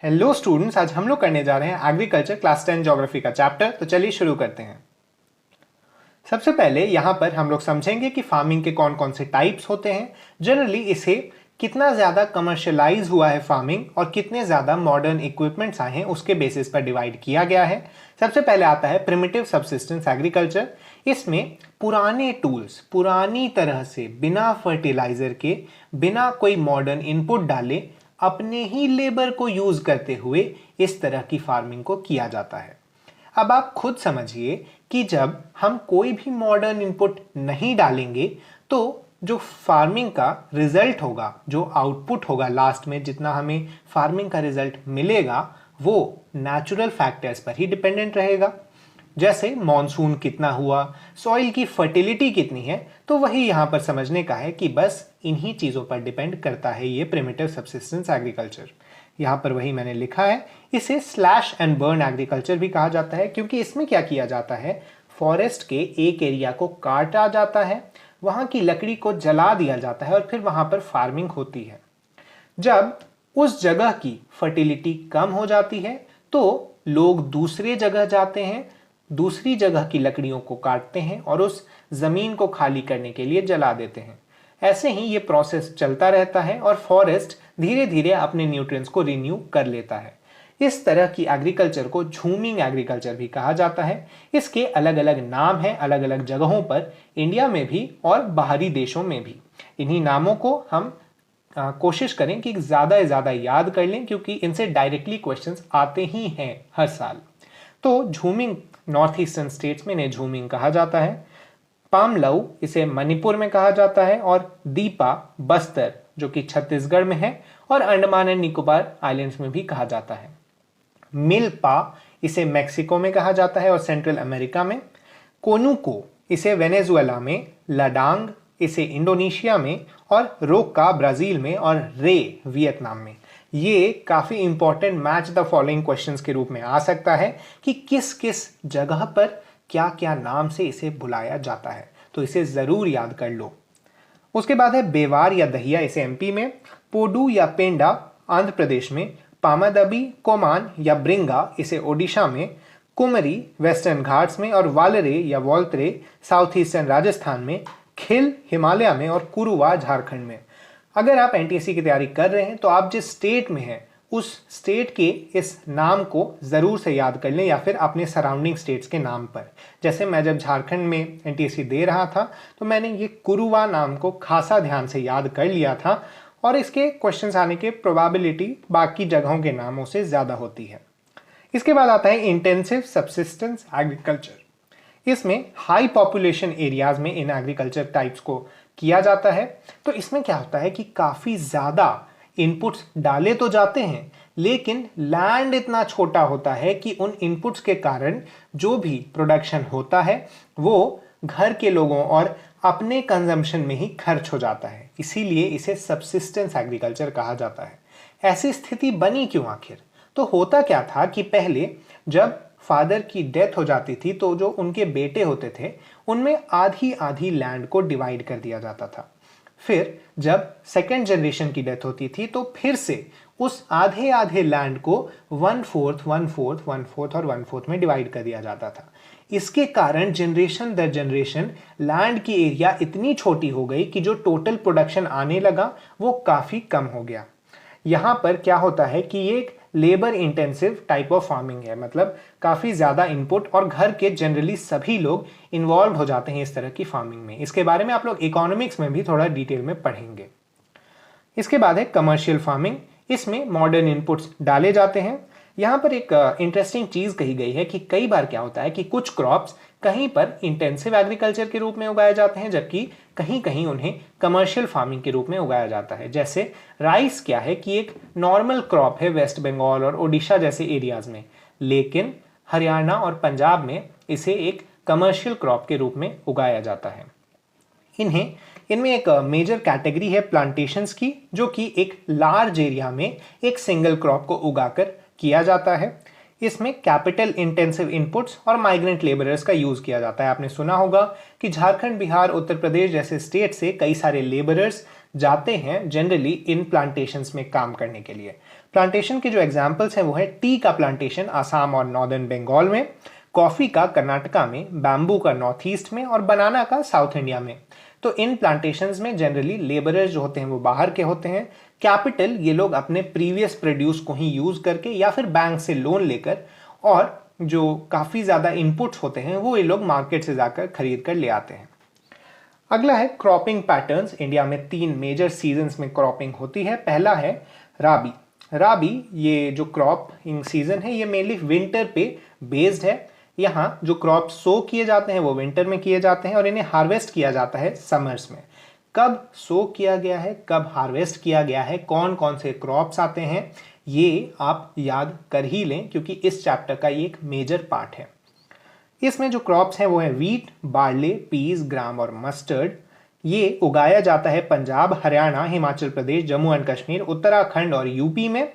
Hello students, आज हम लोग करने जा रहे हैं एग्रीकल्चर क्लास 10 ज्योग्राफी का चैप्टर। तो चलिए शुरू करते हैं। सबसे पहले यहाँ पर हम लोग समझेंगे कि फार्मिंग के कौन कौन से टाइप्स होते हैं, जनरली इसे कितना ज़्यादा कमर्शियलाइज हुआ है फार्मिंग और कितने ज़्यादा मॉडर्न इक्विपमेंट्स आए हैं उसके बेसिस पर डिवाइड किया गया है। सबसे पहले आता है प्रिमिटिव सब्सिस्टेंस एग्रीकल्चर। इसमें पुराने टूल्स, पुरानी तरह से बिना फर्टिलाइजर के, बिना कोई मॉडर्न इनपुट डाले, अपने ही लेबर को यूज करते हुए इस तरह की फार्मिंग को किया जाता है। अब आप खुद समझिए कि जब हम कोई भी मॉडर्न इनपुट नहीं डालेंगे तो जो फार्मिंग का रिजल्ट होगा, जो आउटपुट होगा लास्ट में, जितना हमें फार्मिंग का रिजल्ट मिलेगा वो नेचुरल फैक्टर्स पर ही डिपेंडेंट रहेगा। जैसे मॉनसून कितना हुआ, सॉइल की फर्टिलिटी कितनी है, तो वही यहाँ पर समझने का है कि बस इन्हीं चीज़ों पर डिपेंड करता है ये प्रिमिटिव सब्सिस्टेंस एग्रीकल्चर। यहाँ पर वही मैंने लिखा है। इसे स्लैश एंड बर्न एग्रीकल्चर भी कहा जाता है, क्योंकि इसमें क्या किया जाता है, फॉरेस्ट के एक एरिया को काटा जाता है, वहाँ की लकड़ी को जला दिया जाता है और फिर वहाँ पर फार्मिंग होती है। जब उस जगह की फर्टिलिटी कम हो जाती है तो लोग दूसरे जगह जाते हैं, दूसरी जगह की लकड़ियों को काटते हैं और उस जमीन को खाली करने के लिए जला देते हैं। ऐसे ही ये प्रोसेस चलता रहता है और फॉरेस्ट धीरे धीरे अपने न्यूट्रिएंट्स को रिन्यू कर लेता है। इस तरह की एग्रीकल्चर को झूमिंग एग्रीकल्चर भी कहा जाता है। इसके अलग अलग नाम हैं अलग अलग जगहों पर, इंडिया में भी और बाहरी देशों में भी। इन्हीं नामों को हम कोशिश करें कि ज़्यादा से ज़्यादा याद कर लें, क्योंकि इनसे डायरेक्टली क्वेश्चंस आते ही हैं हर साल। तो झूमिंग नॉर्थ ईस्टर्न स्टेट्स में इन्हें झूमिंग कहा जाता है। पामलऊ इसे मणिपुर में कहा जाता है, और दीपा बस्तर जो कि छत्तीसगढ़ में है और अंडमान एंड निकोबार आइलैंड्स में भी कहा जाता है। मिल्पा इसे मेक्सिको में कहा जाता है और सेंट्रल अमेरिका में। कोनुको इसे वेनेजुएला में, लडांग इसे इंडोनेशिया में, और रोका ब्राजील में, और रे वियतनाम में। ये काफ़ी important match the following questions के रूप में आ सकता है कि किस किस जगह पर क्या क्या नाम से इसे बुलाया जाता है, तो इसे ज़रूर याद कर लो। उसके बाद है बेवार या दहिया, इसे एमपी में, पोडू या पेंडा आंध्र प्रदेश में, पामादबी, कोमान या ब्रिंगा इसे ओडिशा में, कुमरी वेस्टर्न घाट्स में, और वालरे या वॉल्तरे साउथ ईस्टर्न राजस्थान में, खिल हिमालय में, और कुरुवा झारखंड में। अगर आप एनटीएससी की तैयारी कर रहे हैं तो आप जिस स्टेट में हैं उस स्टेट के इस नाम को ज़रूर से याद कर लें, या फिर अपने सराउंडिंग स्टेट्स के नाम पर। जैसे मैं जब झारखंड में एनटीएससी दे रहा था तो मैंने ये कुरुवा नाम को खासा ध्यान से याद कर लिया था, और इसके क्वेश्चंस आने के प्रोबेबिलिटी बाकी जगहों के नामों से ज़्यादा होती है। इसके बाद आता है इंटेंसिव सब्सिस्टेंस एग्रीकल्चर। इसमें हाई पॉपुलेशन एरियाज में इन एग्रीकल्चर टाइप्स को किया जाता है। तो इसमें क्या होता है कि काफ़ी ज़्यादा इनपुट्स डाले तो जाते हैं, लेकिन लैंड इतना छोटा होता है कि उन इनपुट्स के कारण जो भी प्रोडक्शन होता है वो घर के लोगों और अपने कंजम्पशन में ही खर्च हो जाता है। इसीलिए इसे सब्सिस्टेंस एग्रीकल्चर कहा जाता है। ऐसी स्थिति बनी क्यों आखिर? तो होता क्या था कि पहले जब फादर की डेथ हो जाती थी तो जो उनके बेटे होते थे उनमें आधी आधी लैंड को डिवाइड कर दिया जाता था। फिर जब सेकेंड जनरेशन की डेथ होती थी तो फिर से उस आधे आधे लैंड को 1/4, 1/4, 1/4 और 1/4 में डिवाइड कर दिया जाता था। इसके कारण जनरेशन दर जनरेशन लैंड की एरिया इतनी छोटी हो गई कि जो टोटल प्रोडक्शन आने लगा वो काफ़ी कम हो गया। यहाँ पर क्या होता है कि ये एक labour intensive type of farming है, मतलब काफ़ी ज़्यादा इनपुट, और घर के जनरली सभी लोग इन्वॉल्व हो जाते हैं इस तरह की फार्मिंग में। इसके बारे में आप लोग इकोनॉमिक्स में भी थोड़ा डिटेल में पढ़ेंगे। इसके बाद है कमर्शियल फार्मिंग। इसमें मॉडर्न इनपुट्स डाले जाते हैं। यहाँ पर एक इंटरेस्टिंग चीज़ कही गई है कि कई बार क्या होता है कि कुछ क्रॉप्स कहीं पर इंटेंसिव एग्रीकल्चर के रूप में उगाए जाते हैं, जबकि कहीं कहीं उन्हें कमर्शियल फार्मिंग के रूप में उगाया जाता है। जैसे राइस क्या है कि एक नॉर्मल क्रॉप है वेस्ट बंगाल और ओडिशा जैसे एरियाज में, लेकिन हरियाणा और पंजाब में इसे एक कमर्शियल क्रॉप के रूप में उगाया जाता है। इनमें एक मेजर कैटेगरी है प्लांटेशंस की, जो कि एक लार्ज एरिया में एक सिंगल क्रॉप को उगाकर किया जाता है। इसमें कैपिटल इंटेंसिव इनपुट्स और माइग्रेंट लेबरर्स का यूज किया जाता है। आपने सुना होगा कि झारखंड, बिहार, उत्तर प्रदेश जैसे स्टेट से कई सारे लेबरर्स जाते हैं जनरली इन प्लांटेशंस में काम करने के लिए। प्लांटेशन के जो एग्जाम्पल्स हैं वो है टी का प्लांटेशन आसाम और नॉर्दर्न बंगाल में, कॉफ़ी का कर्नाटका में, बैम्बू का नॉर्थ ईस्ट में और बनाना का साउथ इंडिया में। तो इन प्लांटेशंस में जनरली लेबरर्स जो होते हैं वो बाहर के होते हैं। कैपिटल ये लोग अपने प्रीवियस प्रोड्यूस को ही यूज करके या फिर बैंक से लोन लेकर, और जो काफ़ी ज़्यादा इनपुट्स होते हैं वो ये लोग मार्केट से जाकर खरीद कर ले आते हैं। अगला है क्रॉपिंग पैटर्न्स। इंडिया में 3 मेजर सीजन्स में क्रॉपिंग होती है। पहला है राबी। राबी ये जो क्रॉपिंग सीजन है ये मेनली विंटर पे बेस्ड है। यहाँ जो क्रॉप सो किए जाते हैं वो विंटर में किए जाते हैं और इन्हें हार्वेस्ट किया जाता है समर्स में। कब सो किया गया है, कब हार्वेस्ट किया गया है, कौन कौन से क्रॉप्स आते हैं, ये आप याद कर ही लें क्योंकि इस चैप्टर का ये एक मेजर पार्ट है। इसमें जो क्रॉप्स हैं वो है वीट, बार्ले, पीस, ग्राम और मस्टर्ड। ये उगाया जाता है पंजाब, हरियाणा, हिमाचल प्रदेश, जम्मू एंड कश्मीर, उत्तराखंड और यूपी में।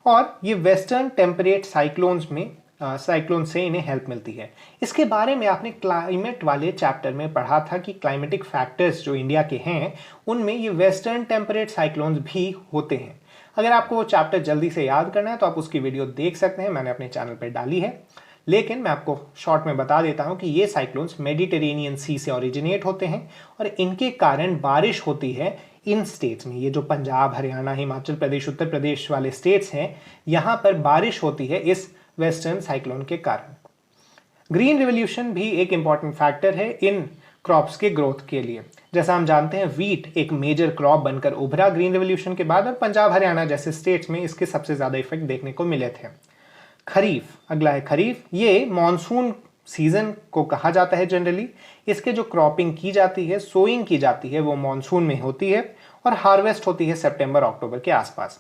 और ये वेस्टर्न टेम्परेट साइक्लोन से इन्हें हेल्प मिलती है। इसके बारे में आपने क्लाइमेट वाले चैप्टर में पढ़ा था कि क्लाइमेटिक फैक्टर्स जो इंडिया के हैं उनमें ये वेस्टर्न टेम्परेट साइक्लोन्स भी होते हैं। अगर आपको वो चैप्टर जल्दी से याद करना है तो आप उसकी वीडियो देख सकते हैं, मैंने अपने चैनल पर डाली है। लेकिन मैं आपको शॉर्ट में बता देता हूं कि ये साइक्लोन्स मेडिटेरेनियन सी से ओरिजिनेट होते हैं और इनके कारण बारिश होती है इन स्टेट्स में। ये जो पंजाब, हरियाणा, हिमाचल प्रदेश, उत्तर प्रदेश वाले स्टेट्स हैं यहाँ पर बारिश होती है इस वेस्टर्न साइक्लोन के कारण। ग्रीन रिवोल्यूशन भी एक इंपॉर्टेंट फैक्टर है इन क्रॉप्स के ग्रोथ के लिए। जैसा हम जानते हैं वीट एक मेजर क्रॉप बनकर उभरा ग्रीन रिवोल्यूशन के बाद और पंजाब, हरियाणा जैसे स्टेट्स में इसके सबसे ज्यादा इफेक्ट देखने को मिले थे। खरीफ, अगला है खरीफ। ये मॉनसून सीजन को कहा जाता है जनरली। इसके जो क्रॉपिंग की जाती है, सोइंग की जाती है वो मॉनसून में होती है और हार्वेस्ट होती है सितंबर अक्टूबर के आसपास।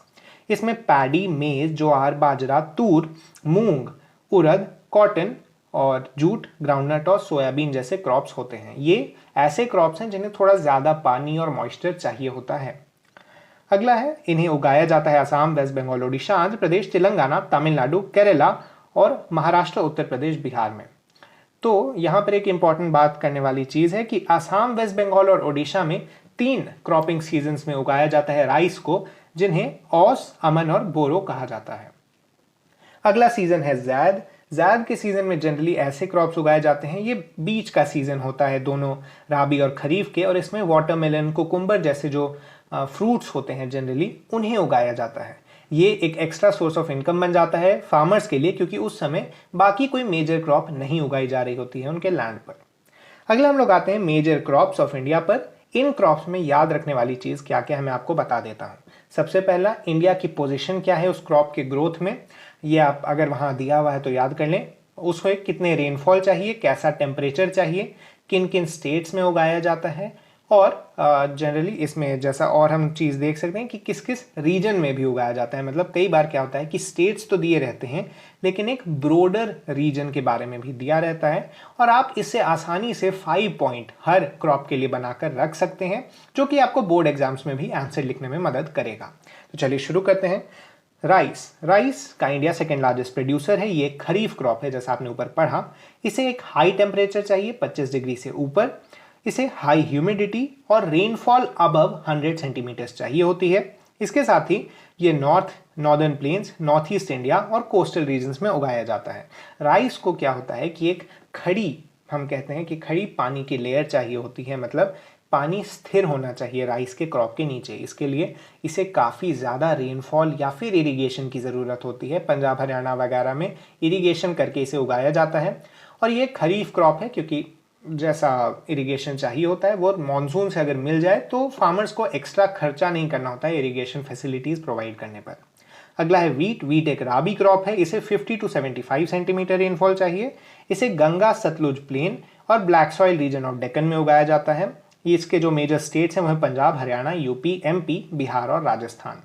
इसमें पैडी, मेज, ज्वार, बाजरा, तूर, मूंग, उड़द, कॉटन और जूट, ग्राउंडनट और सोयाबीन जैसे क्रॉप्स होते हैं। ये ऐसे क्रॉप्स हैं जिन्हें थोड़ा ज्यादा पानी और मॉइस्चर चाहिए होता है। अगला है इन्हें उगाया जाता है असम, वेस्ट बंगाल, ओडिशा, आंध्र प्रदेश, तेलंगाना, तमिलनाडु, केरला और महाराष्ट्र, उत्तर प्रदेश, बिहार में। तो यहाँ पर एक इंपॉर्टेंट बात करने वाली चीज है कि असम, वेस्ट बंगाल और ओडिशा में 3 क्रॉपिंग सीजन्स में उगाया जाता है राइस को, जिन्हें औस, अमन और बोरो कहा जाता है। अगला सीजन है जैद। जैद के सीजन में जनरली ऐसे क्रॉप्स उगाए जाते हैं, ये बीच का सीजन होता है दोनों राबी और खरीफ के, और इसमें वाटरमेलन, कुकुम्बर जैसे जो फ्रूट्स होते हैं जनरली उन्हें उगाया जाता है। ये एक एक्स्ट्रा सोर्स ऑफ इनकम बन जाता है फार्मर्स के लिए क्योंकि उस समय बाकी कोई मेजर क्रॉप नहीं उगाई जा रही होती है उनके लैंड पर। अगला हम लोग आते हैं मेजर क्रॉप्स ऑफ इंडिया पर। इन क्रॉप्स में याद रखने वाली चीज क्या क्या है मैं आपको बता देता हूँ। सबसे पहला, इंडिया की पोजीशन क्या है उस क्रॉप के ग्रोथ में, ये आप अगर वहां दिया हुआ है तो याद कर लें। उसमें कितने रेनफॉल चाहिए, कैसा टेम्परेचर चाहिए, किन किन स्टेट्स में उगाया जाता है, और जनरली इसमें जैसा और हम चीज़ देख सकते हैं कि किस किस रीजन में भी उगाया जाता है। मतलब कई बार क्या होता है कि स्टेट्स तो दिए रहते हैं लेकिन एक ब्रोडर रीजन के बारे में भी दिया रहता है, और आप इससे आसानी से 5 पॉइंट हर क्रॉप के लिए बनाकर रख सकते हैं जो कि आपको बोर्ड एग्जाम्स में भी आंसर लिखने में मदद करेगा। तो चलिए शुरू करते हैं। राइस का इंडिया सेकेंड लार्जेस्ट प्रोड्यूसर है। ये खरीफ क्रॉप है जैसा आपने ऊपर पढ़ा। इसे एक हाई टेम्परेचर चाहिए 25 डिग्री से ऊपर, इसे हाई ह्यूमिडिटी और रेनफॉल अबव 100 सेंटीमीटर चाहिए होती है। इसके साथ ही ये northern plains, north east India और कोस्टल रीजन्स में उगाया जाता है। राइस को क्या होता है कि एक खड़ी, हम कहते हैं कि खड़ी पानी की लेयर चाहिए होती है, मतलब पानी स्थिर होना चाहिए राइस के क्रॉप के नीचे। इसके लिए इसे काफ़ी ज़्यादा रेनफॉल या फिर इरिगेशन की ज़रूरत होती है। पंजाब, हरियाणा वगैरह में इरिगेशन करके इसे उगाया जाता है। और ये खरीफ क्रॉप है क्योंकि जैसा इरिगेशन चाहिए होता है वो मॉनसून से अगर मिल जाए तो फार्मर्स को एक्स्ट्रा खर्चा नहीं करना होता है इरिगेशन फैसिलिटीज़ प्रोवाइड करने पर। अगला है वीट एक राबी क्रॉप है। इसे 50 to 75 सेंटीमीटर रेनफॉल चाहिए। इसे गंगा सतलुज प्लेन और black soil region of Deccan में उगाया जाता है। इसके जो मेजर स्टेट्स हैं वह पंजाब, हरियाणा, यूपी, एमपी, बिहार और राजस्थान।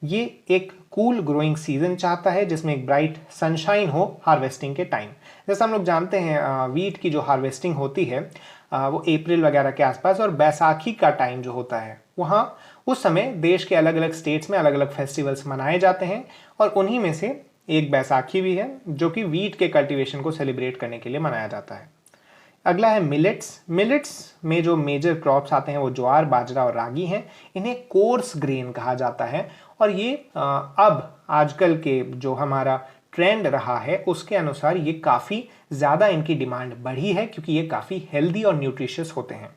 ये एक कूल ग्रोइंग सीजन चाहता है जिसमें एक ब्राइट सनशाइन हो हार्वेस्टिंग के टाइम। जैसा हम लोग जानते हैं वीट की जो हार्वेस्टिंग होती है वो अप्रैल वगैरह के आसपास, और बैसाखी का टाइम जो होता है वहाँ उस समय देश के अलग अलग स्टेट्स में अलग अलग फेस्टिवल्स मनाए जाते हैं, और उन्हीं में से एक बैसाखी भी है जो कि वीट के कल्टीवेशन को सेलिब्रेट करने के लिए मनाया जाता है। अगला है मिलेट्स में जो मेजर क्रॉप्स आते हैं वो ज्वार, बाजरा और रागी हैं। इन्हें कोर्स ग्रेन कहा जाता है, और ये अब आजकल के जो हमारा ट्रेंड रहा है उसके अनुसार ये काफ़ी ज़्यादा इनकी डिमांड बढ़ी है, क्योंकि ये काफ़ी हेल्दी और न्यूट्रिशियस होते हैं।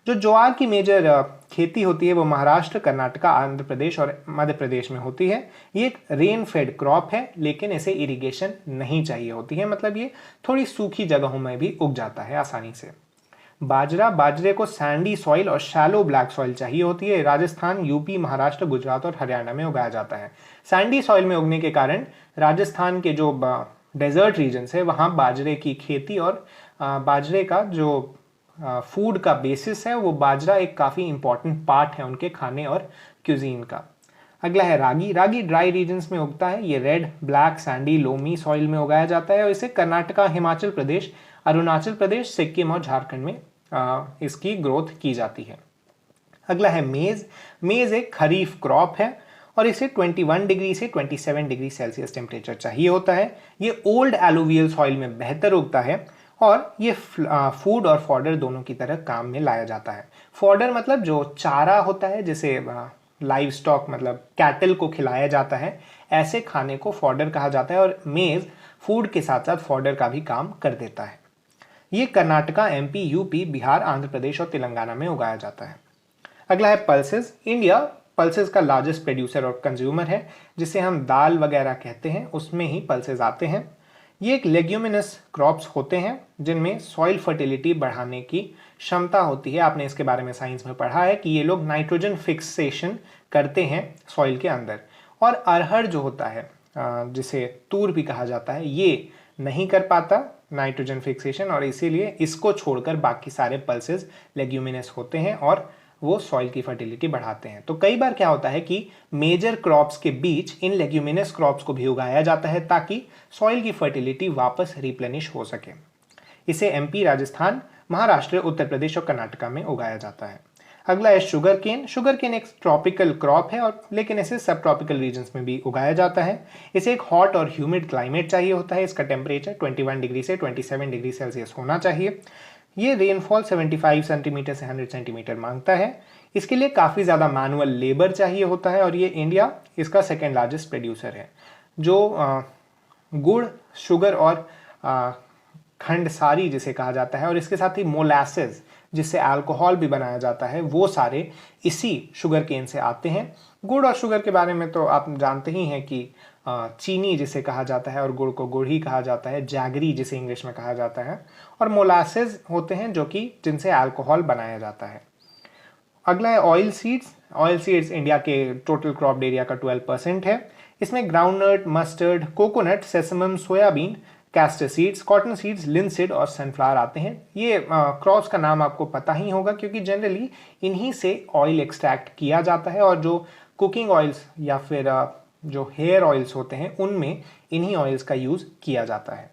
जो ज्वार की मेजर खेती होती है वो महाराष्ट्र, कर्नाटका, आंध्र प्रदेश और मध्य प्रदेश में होती है। ये एक रेन फेड क्रॉप है, लेकिन इसे इरिगेशन नहीं चाहिए होती है, मतलब ये थोड़ी सूखी जगहों में भी उग जाता है आसानी से। बाजरे को सैंडी सॉइल और शैलो ब्लैक सॉइल चाहिए होती है। राजस्थान, यूपी, महाराष्ट्र, गुजरात और हरियाणा में उगाया जाता है। सैंडी सॉइल में उगने के कारण राजस्थान के जो डेजर्ट रीजन्स है वहाँ बाजरे की खेती और बाजरे का जो फूड का बेसिस है वो बाजरा एक काफ़ी इंपॉर्टेंट पार्ट है उनके खाने और क्यूजीन का। अगला है रागी ड्राई रीजन्स में उगता है। ये red, black, Sandy, loamy soil में उगाया जाता है और इसे कर्नाटका, हिमाचल प्रदेश, अरुणाचल प्रदेश, सिक्किम और झारखंड में इसकी ग्रोथ की जाती है। अगला है मेज़ एक खरीफ क्रॉप है और इसे 21 डिग्री से 27 डिग्री सेल्सियस टेम्परेचर चाहिए होता है। ये ओल्ड एलुवियल सॉइल में बेहतर उगता है और ये फूड और फॉडर दोनों की तरह काम में लाया जाता है। फॉडर मतलब जो चारा होता है, जिसे लाइव स्टॉक मतलब कैटल को खिलाया जाता है, ऐसे खाने को फॉडर कहा जाता है और मेज़ फूड के साथ साथ फॉडर का भी काम कर देता है। ये कर्नाटका, एमपी, यूपी, बिहार, आंध्र प्रदेश और तेलंगाना में उगाया जाता है। अगला है पल्सेस। इंडिया पल्सेस का लार्जेस्ट प्रोड्यूसर और कंज्यूमर है, जिसे हम दाल वगैरह कहते हैं, उसमें ही पल्सेस आते हैं। ये एक लेग्यूमिनस क्रॉप्स होते हैं जिनमें सॉइल फर्टिलिटी बढ़ाने की क्षमता होती है। आपने इसके बारे में साइंस में पढ़ा है कि ये लोग नाइट्रोजन फिक्सेशन करते हैं सॉइल के अंदर। और अरहर जो होता है, जिसे तूर भी कहा जाता है, ये नहीं कर पाता नाइट्रोजन फिक्सेशन और इसीलिए इसको छोड़कर बाकी सारे पल्सेस लेग्यूमिनस होते हैं और वो सॉइल की फर्टिलिटी बढ़ाते हैं। तो कई बार क्या होता है कि मेजर क्रॉप्स के बीच इन लेग्यूमिनस क्रॉप्स को भी उगाया जाता है ताकि सॉइल की फर्टिलिटी वापस रिप्लेनिश हो सके। इसे एमपी, राजस्थान, महाराष्ट्र, उत्तर प्रदेश और कर्नाटका में उगाया जाता है। अगला है शुगर केन एक ट्रॉपिकल क्रॉप है और लेकिन इसे सब ट्रॉपिकल रीजन्स में भी उगाया जाता है। इसे एक हॉट और ह्यूमिड क्लाइमेट चाहिए होता है। इसका टेम्परेचर 21 डिग्री से 27 डिग्री सेल्सियस होना चाहिए। ये रेनफॉल 75 सेंटीमीटर से 100 सेंटीमीटर मांगता है। इसके लिए काफ़ी ज़्यादा मैनुअल लेबर चाहिए होता है और ये इंडिया इसका सेकेंड लार्जेस्ट प्रोड्यूसर है। जो गुड़, शुगर और खंड सारी जिसे कहा जाता है और इसके साथ ही मोलासेस जिससे अल्कोहल भी बनाया जाता है, वो सारे इसी शुगर केन से आते हैं। गुड़ और शुगर के बारे में तो आप जानते ही हैं कि चीनी जिसे कहा जाता है और गुड़ को गुड़ ही कहा जाता है, जैगरी जिसे इंग्लिश में कहा जाता है, और मोलासेस होते हैं जो कि जिनसे अल्कोहल बनाया जाता है। अगला है ऑयल सीड्स इंडिया के टोटल क्रॉप एरिया का 12% है। इसमें groundnut, mustard, coconut, sesamum, soybean, castor seeds, cotton seeds, linseed और सनफ्लावर आते हैं। ये क्रॉप्स का नाम आपको पता ही होगा क्योंकि जनरली इन्हीं से ऑयल एक्सट्रैक्ट किया जाता है और जो कुकिंग ऑयल्स या फिर जो हेयर ऑयल्स होते हैं उनमें इन्हीं ऑयल्स का यूज़ किया जाता है।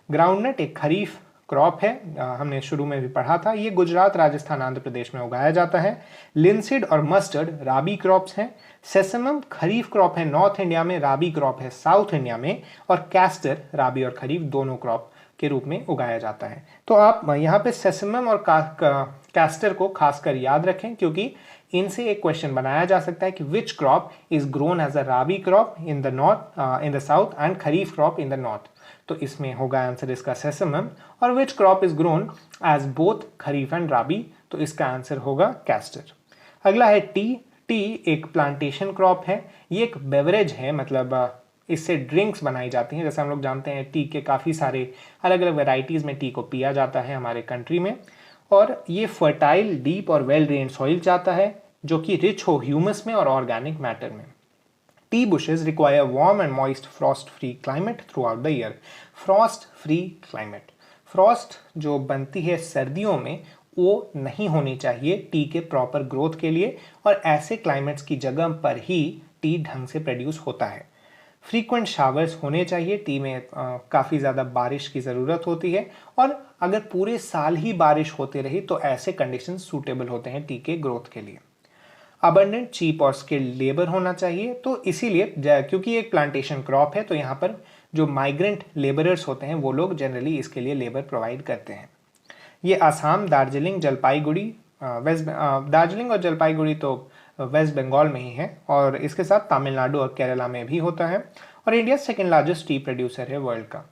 ग्राउंडनट एक खरीफ क्रॉप है, हमने शुरू में भी पढ़ा था। ये गुजरात, राजस्थान, आंध्र प्रदेश में उगाया जाता है। लिनसीड और मस्टर्ड राबी क्रॉप्स हैं। सेसमम खरीफ क्रॉप है नॉर्थ इंडिया में, राबी क्रॉप है साउथ इंडिया में, और कैस्टर राबी और खरीफ दोनों क्रॉप के रूप में उगाया जाता है। तो आप यहाँ पे सेसमम और कैस्टर को खासकर याद रखें क्योंकि इनसे एक क्वेश्चन बनाया जा सकता है कि which crop is grown as a rabi crop in the south and kharif crop in the north. तो इसमें होगा आंसर इसका सेसमम। और which crop is grown as both kharif and rabi, तो इसका आंसर होगा कैस्टर। अगला है टी एक प्लांटेशन क्रॉप है। ये एक बेवरेज है, मतलब इससे ड्रिंक्स बनाई जाती हैं। जैसे हम लोग जानते हैं टी के काफ़ी सारे अलग अलग वेराइटीज़ में टी को पिया जाता है हमारे कंट्री में। और ये फर्टाइल, डीप और वेल ड्रेन्ड सॉइल चाहता है जो कि रिच हो ह्यूमस में और ऑर्गेनिक मैटर में। T bushes require warm and moist frost-free climate throughout the year. Frost-free climate. Frost जो बनती है सर्दियों में वो नहीं होनी चाहिए टी के प्रॉपर ग्रोथ के लिए और ऐसे क्लाइमेट्स की जगह पर ही टी ढंग से प्रोड्यूस होता है। फ्रीक्वेंट शावर्स होने चाहिए। टी में काफ़ी ज़्यादा बारिश की ज़रूरत होती है और अगर पूरे साल ही बारिश होती रही तो ऐसे कंडीशंस सूटेबल होते हैं टी के ग्रोथ के लिए। अबंडेंट, चीप और स्किल्ड लेबर होना चाहिए। तो इसीलिए क्योंकि एक प्लांटेशन क्रॉप है तो यहाँ पर जो माइग्रेंट लेबरर्स होते हैं वो लोग जनरली इसके लिए लेबर प्रोवाइड करते हैं। ये आसाम, दार्जिलिंग, जलपाईगुड़ी, दार्जिलिंग और जलपाईगुड़ी तो वेस्ट बंगाल में ही है और इसके साथ तमिलनाडु और केरला में भी होता है और India second largest T producer है वर्ल्ड का।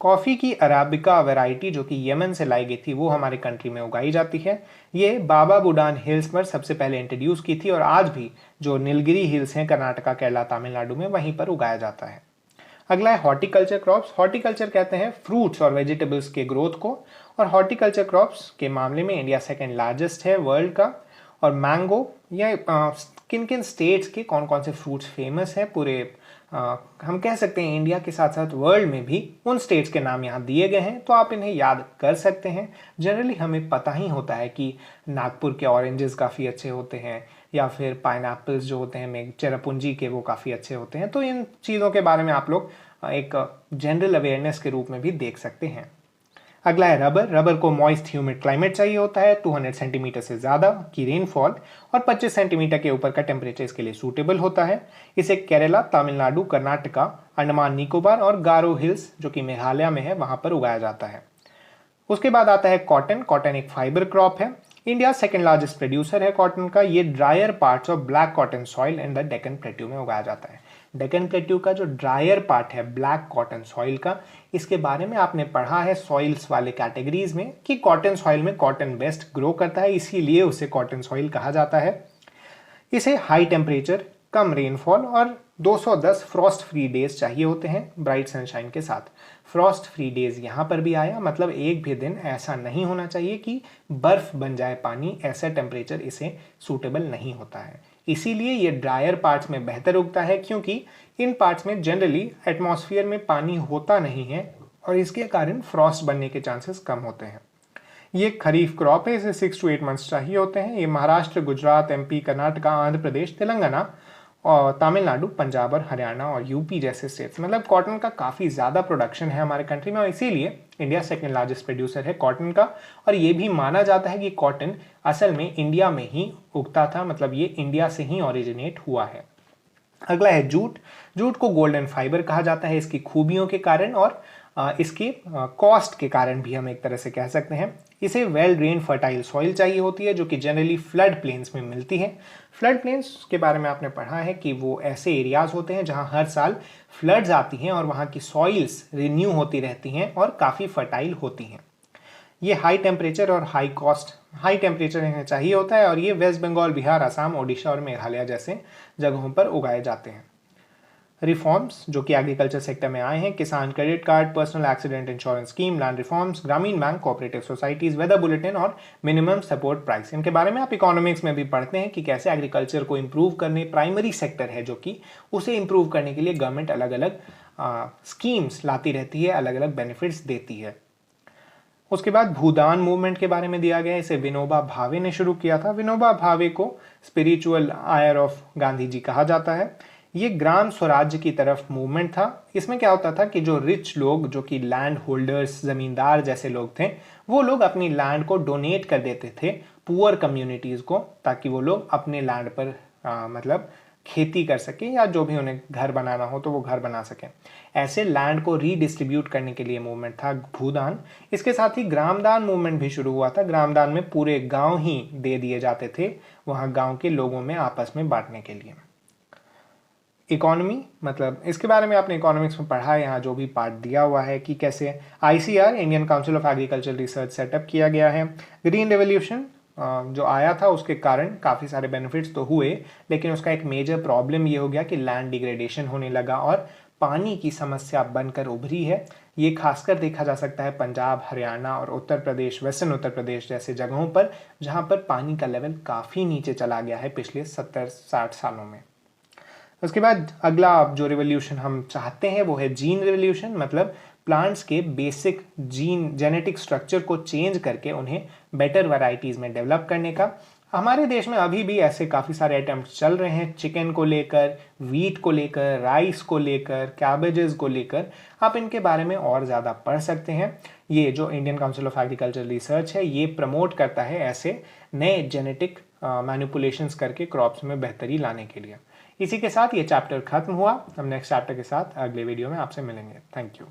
कॉफ़ी की अराबिका वैरायटी जो कि यमन से लाई गई थी वो हमारे कंट्री में उगाई जाती है। ये बाबा बुडान हिल्स पर सबसे पहले इंट्रोड्यूस की थी और आज भी जो नीलगिरी हिल्स हैं कर्नाटका, केरला, तमिलनाडु में वहीं पर उगाया जाता है। अगला है हॉर्टिकल्चर क्रॉप्स। हॉर्टिकल्चर कहते हैं फ्रूट्स और वेजिटेबल्स के ग्रोथ को और हॉर्टिकल्चर क्रॉप्स के मामले में इंडिया सेकेंड लार्जेस्ट है वर्ल्ड का। और मैंगो या किन किन स्टेट्स के कौन कौन से फ्रूट्स फेमस हैं पूरे हम कह सकते हैं इंडिया के साथ साथ वर्ल्ड में भी उन स्टेट्स के नाम यहाँ दिए गए हैं तो आप इन्हें याद कर सकते हैं। जनरली हमें पता ही होता है कि नागपुर के ऑरेंजेस काफ़ी अच्छे होते हैं या फिर पाइनएप्पल्स जो होते हैं चेरापूंजी के वो काफ़ी अच्छे होते हैं। तो इन चीज़ों के बारे में आप लोग एक जनरल अवेयरनेस के रूप में भी देख सकते हैं। अगला है रबर को मॉइस्ट ह्यूमिड क्लाइमेट चाहिए होता है, 200 सेंटीमीटर से ज़्यादा की रेनफॉल और 25 सेंटीमीटर के ऊपर का टेम्परेचर इसके लिए सूटेबल होता है। इसे केरला, तमिलनाडु, कर्नाटका, अंडमान निकोबार और गारो हिल्स जो कि मेघालय में है वहाँ पर उगाया जाता है। उसके बाद आता है कॉटन एक फाइबर क्रॉप है। इंडिया सेकेंड लार्जेस्ट प्रोड्यूसर है कॉटन का। ये dryer parts of black cotton soil in the Deccan plateau में उगाया जाता है। डेक्कन प्लेट्यू का जो ड्रायर पार्ट है ब्लैक कॉटन सॉइल का, इसके बारे में आपने पढ़ा है सॉइल्स वाले कैटेगरीज में कि कॉटन सॉइल में कॉटन बेस्ट ग्रो करता है, इसीलिए उसे कॉटन सॉइल कहा जाता है। इसे हाई टेम्परेचर, कम रेनफॉल और 210 फ्रॉस्ट फ्री डेज चाहिए होते हैं ब्राइट सनशाइन के साथ। फ्रॉस्ट फ्री डेज यहाँ पर भी आया, मतलब एक भी दिन ऐसा नहीं होना चाहिए कि बर्फ बन जाए पानी, ऐसा टेम्परेचर इसे सूटेबल नहीं होता है। इसीलिए ये ड्रायर पार्ट्स में बेहतर उगता है क्योंकि इन पार्ट्स में जनरली एटमॉस्फेयर में पानी होता नहीं है और इसके कारण फ्रॉस्ट बनने के चांसेस कम होते हैं। ये खरीफ क्रॉप है, इसे 6 to 8 months चाहिए होते हैं। ये महाराष्ट्र, गुजरात, MP, कर्नाटका, आंध्र प्रदेश, तेलंगाना और तमिलनाडु, पंजाब और हरियाणा और यूपी जैसे स्टेट्स, मतलब कॉटन का काफ़ी ज़्यादा प्रोडक्शन है हमारे कंट्री में और इसीलिए इंडिया सेकेंड लार्जेस्ट प्रोड्यूसर है कॉटन का। और ये भी माना जाता है कि कॉटन असल में इंडिया में ही उगता था, मतलब ये इंडिया से ही ओरिजिनेट हुआ है। अगला है जूट को गोल्डन फाइबर कहा जाता है इसकी खूबियों के कारण और इसके कॉस्ट के कारण भी हम एक तरह से कह सकते हैं। इसे वेल ड्रेन फर्टाइल सॉइल चाहिए होती है जो कि जनरली फ्लड प्लेन्स में मिलती है। फ्लड प्लेन्स के बारे में आपने पढ़ा है कि वो ऐसे एरियाज होते हैं जहां हर साल फ्लड्स आती हैं और वहां की सॉइल्स रिन्यू होती रहती हैं और काफ़ी फर्टाइल होती हैं। ये हाई टेम्परेचर और हाई टेम्परेचर इन्हें चाहिए होता है और ये वेस्ट बंगाल, बिहार, असम, ओडिशा और मेघालय जैसे जगहों पर उगाए जाते हैं। रिफॉर्म्स जो कि एग्रीकल्चर सेक्टर में आए हैं, Kisan credit card, personal accident insurance scheme, land reforms, Gramin bank, cooperative societies, weather bulletin और मिनिमम सपोर्ट प्राइस। इनके बारे में आप इकोनॉमिक्स में भी पढ़ते हैं कि कैसे एग्रीकल्चर को इम्प्रूव करने, प्राइमरी सेक्टर है जो कि उसे इम्प्रूव करने के लिए गवर्नमेंट अलग अलग स्कीम्स लाती रहती है, अलग अलग बेनिफिट्स देती है। उसके बाद भूदान मूवमेंट के बारे में दिया गया, इसे विनोबा भावे ने शुरू किया था। विनोबा भावे को spiritual Eyre of Gandhi ji कहा जाता है। ये ग्राम स्वराज्य की तरफ मूवमेंट था। इसमें क्या होता था कि जो रिच लोग, जो कि लैंड होल्डर्स, जमींदार जैसे लोग थे, वो लोग अपनी लैंड को डोनेट कर देते थे पुअर कम्युनिटीज़ को, ताकि वो लोग अपने लैंड पर मतलब खेती कर सकें या जो भी उन्हें घर बनाना हो तो वो घर बना सकें। ऐसे लैंड को रीडिस्ट्रीब्यूट करने के लिए मूवमेंट था भूदान। इसके साथ ही ग्रामदान मूवमेंट भी शुरू हुआ था। ग्रामदान में पूरे गांव ही दे दिए जाते थे वहाँ गांव के लोगों में आपस में बांटने के लिए। इकोनॉमी, मतलब इसके बारे में आपने इकोनॉमिक्स में पढ़ा है, यहाँ जो भी पार्ट दिया हुआ है कि कैसे ICR, Indian council of agriculture research, setup किया गया है। ग्रीन रेवोल्यूशन जो आया था उसके कारण काफ़ी सारे बेनिफिट्स तो हुए, लेकिन उसका एक मेजर प्रॉब्लम ये हो गया कि लैंड डिग्रेडेशन होने लगा और पानी की समस्या बनकर उभरी है। ये खासकर देखा जा सकता है पंजाब, हरियाणा और उत्तर प्रदेश, वेस्टर्न उत्तर प्रदेश जैसे जगहों पर, जहाँ पर पानी का लेवल काफ़ी नीचे चला गया है पिछले 70-60 सालों में। उसके बाद अगला जो रिवोल्यूशन हम चाहते हैं वो है जीन रिवोल्यूशन, मतलब प्लांट्स के बेसिक जेनेटिक स्ट्रक्चर को चेंज करके उन्हें बेटर वैरायटीज़ में डेवलप करने का। हमारे देश में अभी भी ऐसे काफ़ी सारे अटेम्प्ट्स चल रहे हैं, चिकन को लेकर, वीट को लेकर, राइस को लेकर, कैबेजेस को लेकर। आप इनके बारे में और ज़्यादा पढ़ सकते हैं। ये जो Indian council of agriculture research है ये प्रमोट करता है ऐसे नए जेनेटिक मैनिपुलेशंस करके क्रॉप्स में बेहतरी लाने के लिए। इसी के साथ ये चैप्टर खत्म हुआ। हम नेक्स्ट चैप्टर के साथ अगले वीडियो में आपसे मिलेंगे। Thank you.